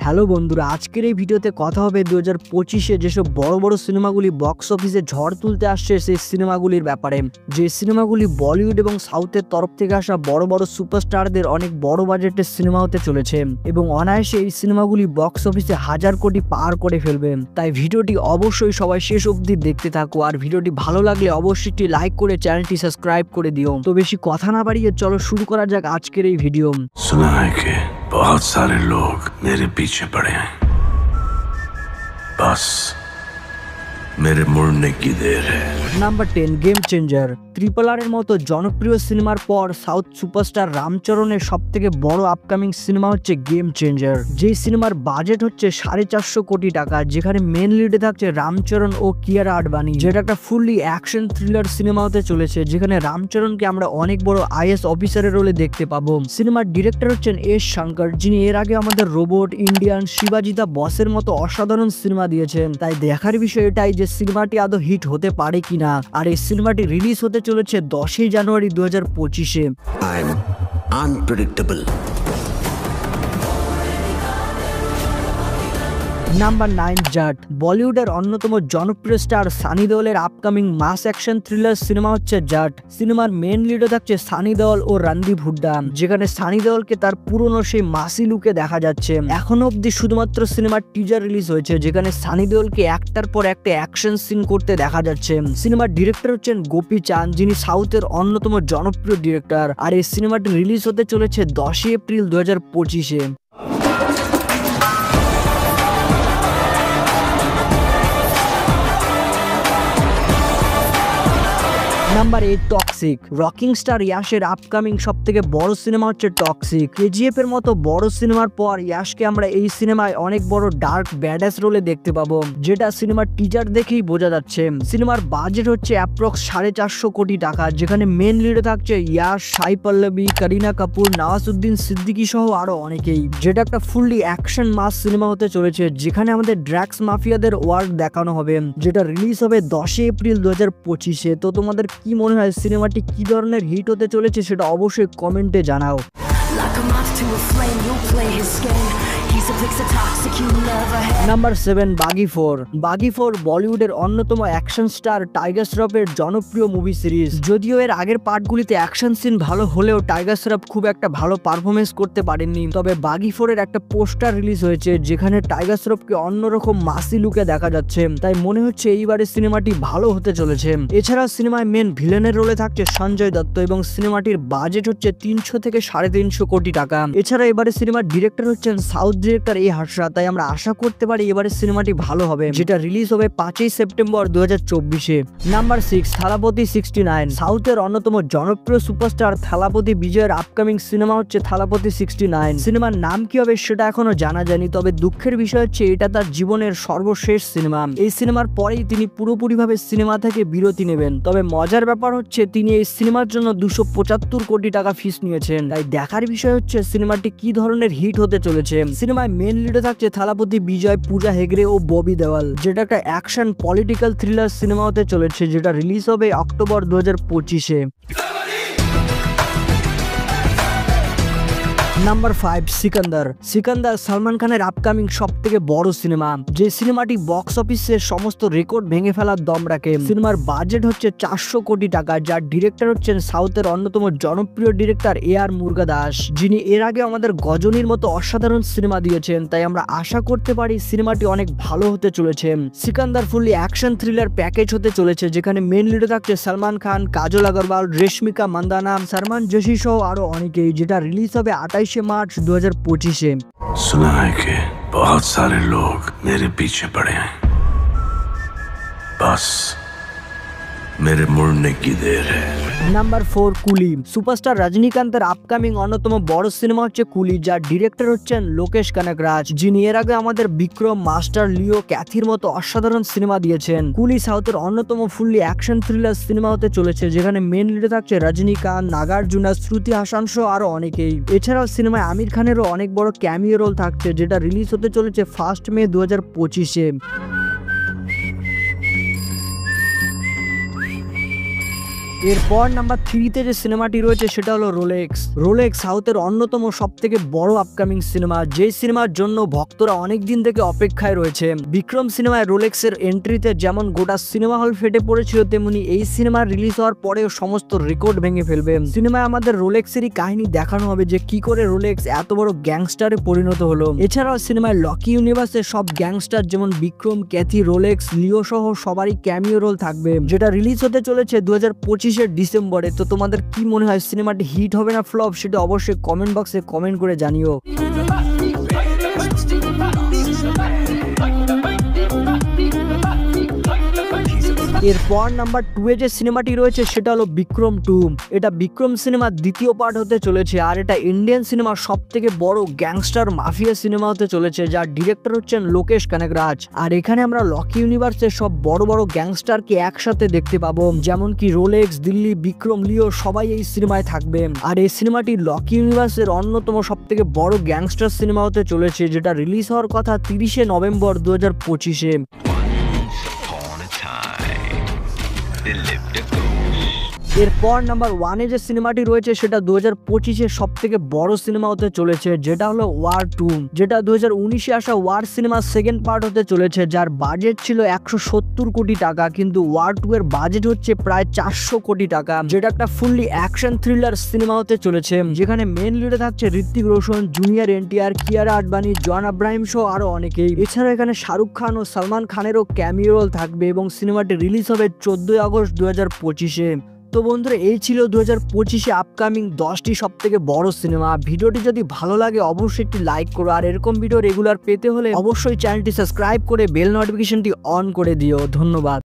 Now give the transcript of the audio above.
Hello বন্ধুরা, আজকের এই ভিডিওতে কথা হবে 2025-এ যেসব বড় বড় সিনেমাগুলি বক্স অফিসে ঝড় তুলতে আসছে সেই সিনেমাগুলির ব্যাপারে। যে সিনেমাগুলি বলিউড এবং সাউথের তরফ থেকে আসা বড় বড় সুপারস্টারদের অনেক বড় বাজেটের সিনেমা হতে চলেছে এবং অনায়াসে এই সিনেমাগুলি বক্স অফিসে 1000 কোটি পার করে ফেলবে। তাই ভিডিওটি অবশ্যই সবাই শেষ অবধি দেখতে থাকো, আর ভিডিওটি ভালো লাগলে অবশ্যই একটি লাইক করে চ্যানেলটি সাবস্ক্রাইব করে দিও। তো বেশি কথা না বাড়িয়ে চলো শুরু করা যাক আজকের এই ভিডিও। सुना है कि बहुत सारे लोग मेरे पीछे पड़े हैं, बस मेरे मुड़ने की देर है। Number 10 game changer. RRR এর মতো জনপ্রিয় সিনেমার পর সাউথ সুপারস্টার রামচরণের সবথেকে বড় আপকামিং সিনেমা হচ্ছে গেম চেঞ্জার। যে সিনেমার বাজেট হচ্ছে 450 কোটি টাকা, যেখানে মেন লিডে থাকছে রামচরণ ও কিয়ারা আডবাণী। যেটা একটা ফুললি অ্যাকশন থ্রিলার সিনেমা হতে চলেছে, যেখানে রামচরণকে আমরা অনেক বড় IAS অফিসারের রোলে দেখতে পাবো। সিনেমার ডিরেক্টর হচ্ছেন এস শঙ্কর, যিনি এর আগে আমাদের রোবট, ইন্ডিয়ান, শিবাজি দা বসের মতো অসাধারণ সিনেমা দিয়েছেন। তাই দেখার বিষয় এটাই যে সিনেমাটি আদৌ হিট হতে পারে কিনা। আর এই সিনেমাটি রিলিজ হতে চলেছে 10 জানুয়ারি 2025-এ। I'm unpredictable. নাম্বার 9 জাট। বলিউডের অন্যতম জনপ্রিয় স্টার সানি দেওলের আপকামিং মাস অ্যাকশন থ্রিলার সিনেমা হচ্ছে জাট। সিনেমার মেন লিডে থাকছে সানি দেওল ও রণদীপ হুড্ডা, যেখানে সানি দেওলকে তার পুরনো সেই মাসি লুকে দেখা যাচ্ছে। এখনো অব্দি শুধুমাত্র সিনেমার টিজার রিলিজ হয়েছে, যেখানে সানি দেওলকে একটার পর একটা অ্যাকশন সিন করতে দেখা যাচ্ছে। সিনেমার ডিরেক্টর হচ্ছেন গোপী চাঁদ, যিনি সাউথের অন্যতম জনপ্রিয় ডিরেক্টর। আর এই সিনেমাটি রিলিজ হতে চলেছে 10 এপ্রিল 2025-এ। নাম্বার 8 টক্সিক। রকিং স্টার ইয়াশের আপকামিং সবথেকে বড় সিনেমা হচ্ছে টক্সিক। KGF এর মতো বড় সিনেমার পর ইয়াশকে আমরা এই সিনেমায় অনেক বড় ডার্ক ব্যাডাস রোলে দেখতে পাবো, যেটা সিনেমার টিজার দেখেই বোঝা যাচ্ছে। সিনেমার বাজেট হচ্ছে অ্যাপ্রক্স 450 কোটি টাকা, যেখানে মেন লিডে থাকছে ইয়াশ, সাই পল্লবী, করিনা কাপুর, নওয়াজুদ্দিন সিদ্দিকী সহ আরো অনেকেই। যেটা একটা ফুললি অ্যাকশন মাস সিনেমা হতে চলেছে, যেখানে আমাদের ড্রাগস মাফিয়াদের ওয়ার্ক দেখানো হবে, যেটা রিলিজ হবে 10 এপ্রিল 2025-এ। তো তোমাদের কি মনে হয় সিনেমাটি কি ধরনের হিট হতে চলেছে সেটা অবশ্যই কমেন্টে জানাও। নাম্বার 7 বাগি 4। বাগি 4 বলিউডের অন্যতম অ্যাকশন স্টার টাইগার শ্রফের জনপ্রিয় মুভি সিরিজ। যদিও এর আগের পার্টগুলিতে অ্যাকশন সিন ভালো হলেও টাইগার শ্রফ খুব একটা ভালো পারফরমেন্স করতে পারেননি। তবে বাগি 4 এর একটা পোস্টার রিলিজ হয়েছে, যেখানে টাইগার শ্রফকে অন্যরকম মাসি লুকে দেখা যাচ্ছে। তাই মনে হচ্ছে এইবারের সিনেমাটি ভালো হতে চলেছে। এছাড়া সিনেমায় মেন ভিলেনের রোলে থাকছে সঞ্জয় দত্ত এবং সিনেমাটির বাজেট হচ্ছে 300 থেকে 350 কোটি টাকা। এছাড়া এবারে সিনেমার ডিরেক্টর হচ্ছেন সাউথ ডিরেক্টর এ হাসরা। তাই আমরা আশা করতে পারি এবারে সিনেমাটি ভালো হবে, যেটা রিলিজ হবে 5 সেপ্টেম্বর 2024-এ। নাম্বার 6 থালাপতি 69। সাউথের অন্যতম জনপ্রিয় সুপারস্টার থালাপতি বিজয়ের আপকামিং সিনেমা হচ্ছে থালাপতি 69। সিনেমার নাম কি হবে সেটা এখনো জানা যায়নি, তবে দুঃখের বিষয় হচ্ছে এটা তার জীবনের সর্বশেষ সিনেমা। এই সিনেমার পরেই তিনি পুরোপুরিভাবে সিনেমা থেকে বিরতি নেবেন। তবে মজার ব্যাপার হচ্ছে তিনি এই সিনেমার জন্য 275 কোটি টাকা ফিস নিয়েছেন। তাই দেখার বিষয় হচ্ছে সিনেমাটি কি ধরনের হিট হতে চলেছে। সিনেমায় মেন লিডে থাকছে থালাপতি বিজয়, পূজা হেগড়ে ও ববি দেওয়াল। যেটা একটা অ্যাকশন পলিটিক্যাল থ্রিলার সিনেমা হতে চলেছে, যেটা রিলিজ হবে অক্টোবর 2025-এ। নাম্বার 5 সিকান্দার। সিকান্দার সালমান খানের আপকামিং সব থেকে বড় সিনেমা, যে সিনেমাটি বক্স অফিসে সমস্ত রেকর্ড ভেঙে ফেলার দম রাখে। সিনেমার বাজেট হচ্ছে 400 কোটি টাকা, যার ডিরেক্টর হচ্ছেন সাউথের অন্যতম জনপ্রিয় ডিরেক্টর AR মুরগাদাস, যিনি এর আগে আমাদের গজনীর মতো অসাধারণ সিনেমা দিয়েছেন। তাই আমরা আশা করতে পারি সিনেমাটি অনেক ভালো হতে চলেছে। Sikandar fully action thriller package হতে চলেছে, যেখানে মেন লিডে থাকছে সলমান খান, কাজল আগরওয়াল, রেশমিকা মান্দানা, সালমান জোশী সহ আরো অনেকেই। যেটা রিলিজ হবে 28 मार्च 2025-এ। सुना है कि बहुत सारे लोग मेरे पीछे पड़े हैं, बस मेरे मुड़ने की देर है। নাম্বার 4 কুলি। সুপারস্টার রজনীকান্তের আপকামিং অন্যতম বড় সিনেমা হচ্ছে কুলি, যার ডিরেক্টর হচ্ছেন লোকেশ কানাগরাজ, যিনি এর আগে আমাদের বিক্রম, মাস্টার, লিও, ক্যাথির মতো অসাধারণ সিনেমা দিয়েছেন। কুলি সাউথের অন্যতম ফুললি অ্যাকশন থ্রিলার সিনেমা হতে চলেছে, যেখানে মেন লিডে থাকছে রজনীকান্ত, নাগার্জুনা, শ্রুতি হাসান সহ আরো অনেকেই। এছাড়াও সিনেমায় আমির খানেরও অনেক বড় ক্যামিও রোল থাকছে, যেটা রিলিজ হতে চলেছে 1 মে 2025-এ। এরপর নাম্বার 3-তে যে সিনেমাটি রয়েছে সেটা হলো রোলেক্স। রোলেক্স সাউথের অন্যতম সব থেকে বড় আপকামিং সিনেমা, যে সিনেমার জন্য ভক্তরা অনেক দিন থেকে অপেক্ষায় রয়েছে। বিক্রম সিনেমায় রোলেক্সের এন্ট্রিতে যেমন গোটা সিনেমা হল ফেটে পড়েছিল, তেমনি এই সিনেমা রিলিজ হওয়ার পরেও সমস্ত রেকর্ড ভেঙে ফেলবে। সিনেমায় আমাদের রোলেক্সেরই কাহিনী দেখানো হবে যে কি করে রোলেক্স এত বড় গ্যাংস্টারে পরিণত হলো। এছাড়াও সিনেমায় লকি ইউনিভার্সের সব গ্যাংস্টার যেমন বিক্রম, ক্যাথি, রোলেক্স, লিও সহ সবারই ক্যামিও রোল থাকবে, যেটা রিলিজ হতে চলেছে 2025-এর ডিসেম্বরে। তো তোমাদের কি মনে হয় সিনেমাটি হিট হবে না ফ্লপ, সেটা অবশ্যই কমেন্ট বক্সে কমেন্ট করে জানিও। এরপর নাম্বার 2-এ যে সিনেমাটি রয়েছে সেটা হলো বিক্রম 2। এটা বিক্রম সিনেমার দ্বিতীয় পার্ট হতে চলেছে, আর এটা ইন্ডিয়ান সিনেমার সব থেকে বড় গ্যাংস্টার মাফিয়া সিনেমা হতে চলেছে, যার ডিরেক্টর হচ্ছেন লোকেশ কানাগরাজ। আর এখানে আমরা লকি ইউনিভার্সের সব বড় বড় গ্যাংস্টারকে একসাথে দেখতে পাবো, যেমন কি রোলেক্স, দিল্লি, বিক্রম, লিও সবাই এই সিনেমায় থাকবে। আর এই সিনেমাটি লকি ইউনিভার্সের অন্যতম সব থেকে বড় গ্যাংস্টার সিনেমা হতে চলেছে, যেটা রিলিজ হওয়ার কথা 30শে নভেম্বর 2025-এ। এরপর নাম্বার 1-এ যে সিনেমাটি রয়েছে সেটা 2025-এর সব থেকে বড় সিনেমা হতে চলেছে, যেটা হলো ওয়ার 2, যেটা 2019-এ আসা ওয়ার সিনেমার সেকেন্ড পার্ট হতে চলেছে, যার বাজেট ছিল 170 কোটি টাকা, কিন্তু ওয়ার 2 এর বাজেট হচ্ছে প্রায় 400 কোটি টাকা, যেটা একটা ফুললি অ্যাকশন থ্রিলার সিনেমা হতে চলেছে, যেখানে মেন লিডে থাকছে ঋত্বিক রোশন, জুনিয়র এনটিআর, কিয়ারা আডবাণী, জন আব্রাহিম সহ আরো অনেকেই। এছাড়া এখানে শাহরুখ খান ও সালমান খানেরও ক্যামিও রোল থাকবে এবং সিনেমাটি রিলিজ হবে 14 আগস্ট 2025-এ। তো বন্ধুরা, এই ছিল 2025-এ আপকামিং 10টি সব থেকে বড় সিনেমা। ভিডিওটি যদি ভালো লাগে অবশ্যই একটি লাইক করো, আর এরকম ভিডিও রেগুলার পেতে হলে অবশ্যই চ্যানেলটি সাবস্ক্রাইব করে বেল নোটিফিকেশনটি অন করে দিও। ধন্যবাদ।